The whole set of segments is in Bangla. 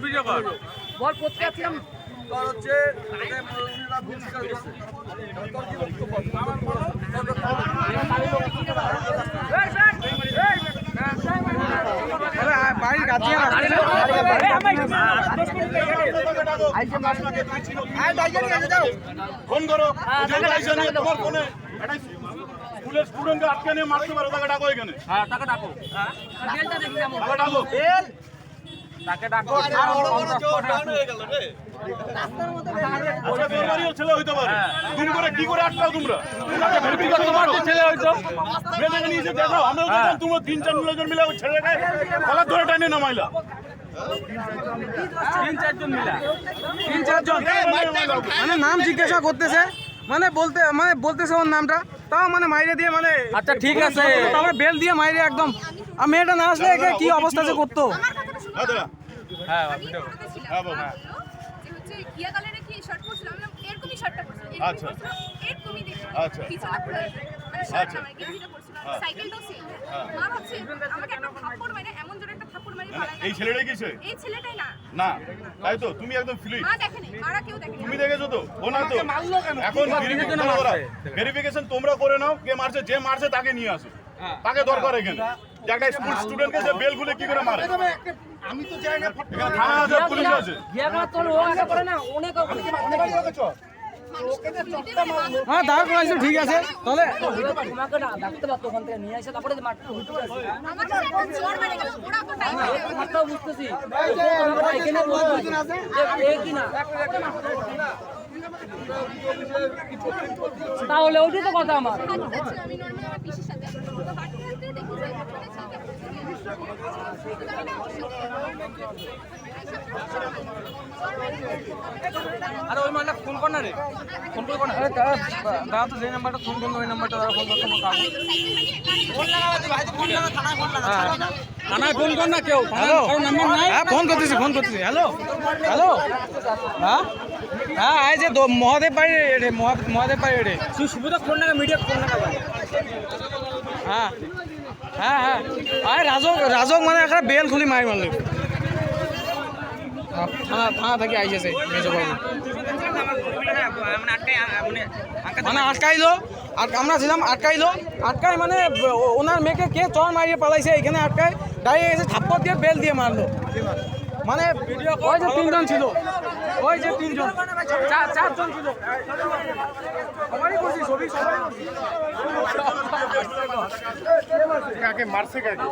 ভিডিও কর বল পত্রিকা ছিলাম তোর হচ্ছে তোর কি বক্তব্য বাড়ির কাছে ফোন করো তোমার ফোনে স্কুলের স্টুডেন্টকে আটকে নিয়ে মারতে পারো, তাকে ডাকো এখানে। টাকা ডাকো বেলটা দেখি কেমন তাকে ডাকো তাকে ডাকো ছেলে হইতে পারে, দিন করে কি করে আটকাও তোমরা? তাকে ভেরিফিকেশন তোমার ছেলে হইতো মেয়েটাকে নিয়ে এসে দেখো। আমরা দেখলাম তোমরা 3-4 জন মিলে ওই ছেলেটাকে গলা ধরে টানে নামাইলা। 3-4 জন মিলা 3-4 জন মানে নাম জিজ্ঞাসা করতেছে, মানে বলতেছে ওর নামটা, তাও মানে মাইরে দিয়ে মানে আচ্ছা ঠিক আছে তারপরে বেল দিয়ে মাইরে একদম। আর মেয়েটা না আসলে একে কি অবস্থা যে করতো। হ্যাঁ এই ছেলেটাই কিছু না, তাই তো? তুমি একদম ফ্রি, তুমি দেখেছো তো? ও না তো এখন ভেরিফিকেশন তোমরা করে নাও, কে মারছে, যে মারছে তাকে নিয়ে আসো, তাকে দরকার এখানে। একটা স্কুল স্টুডেন্টকে যে বেল খুলে কি করে মারে? আমি তো জানি না, থানা আছে, পুলিশ আছে। হ্যাঁ দাঁড় করাইছো ঠিক আছে, তাহলে তোমাকে না ডাকতে পারতো ওখান থেকে নিয়ে এসে তারপরে মারতে উল্টো বুঝতেছি তাহলে ওইটাই তো কথা আমার। আরে ওই মালটা ফোন কর না রে, ফোন কর না। দাদা তো যে নাম্বারটা ফোন করলো ওই নাম্বারটা দাদা ফোন করতে কাকু থানায় ফোন কর না কেউ। হ্যালো হ্যাঁ ফোন করতেছি হ্যালো হ্যালো হ্যাঁ হ্যাঁ এই যে মহাদেব বাড়ি রে, মহাদেব বাড়ি রে তুই সুবিধা ফোন না মিডিয়া ফোন না হ্যাঁ হ্যাঁ হ্যাঁ আরে রাজক মানে একটা বেল খুলি মারি মারলে থানা থেকে আইসেছে মেজবাবু মানে আটকাইলো। আর আমরা ছিলাম আটকাই মানে ওনার মেয়েকে কে চর মারিয়ে পালাইছে এখানে আটকায় দাঁড়িয়ে গেছে, থাপ্পড় দিয়ে বেল দিয়ে মারলো। মানে ওই যে 3 জন ছিল, ওই যে 3 জন 4 জন ছিল, সবাই করছি ছবি সবাই কাকে মারছে কাকে?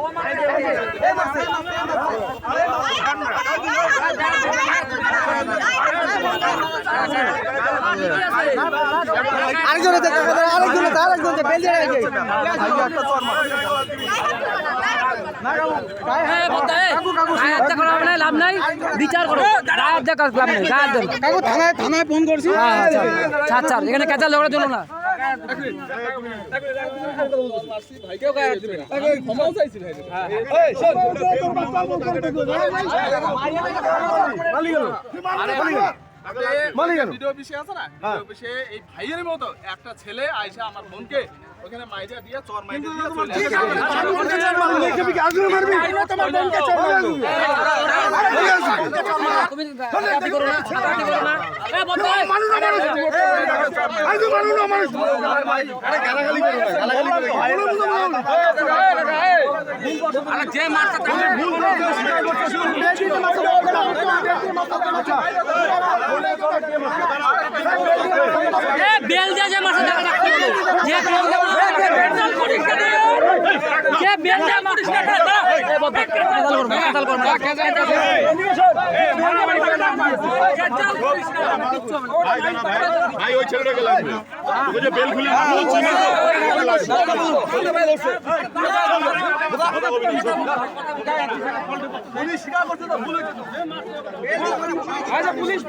আরেকজন বেল দিয়ে লাভ নাই, বিচার করো। কাকু থানায় ফোন করছি, আচ্ছা এখানে ক্যাচাল ঝগড়ার জন্য না। ভিডিও অফিসে আছে না, ভিডিও অফিসে এই ভাইয়ের মতো একটা ছেলে আইসা আমার বোনকে ওখানে মাইজা দিয়ে চর মাইজা দিয়ে বেল দিয়ে যে মাসে টাকা রাখতে হবে, যে বেল দিয়ে যে বেল দিয়ে মারিস না দাদা এই বদ কাতাল করব ভাই ওই ছেলেটাকে লাগবে, ওই যে বেল খুলে পুলিশ স্বীকার করছে তো, পুলিশ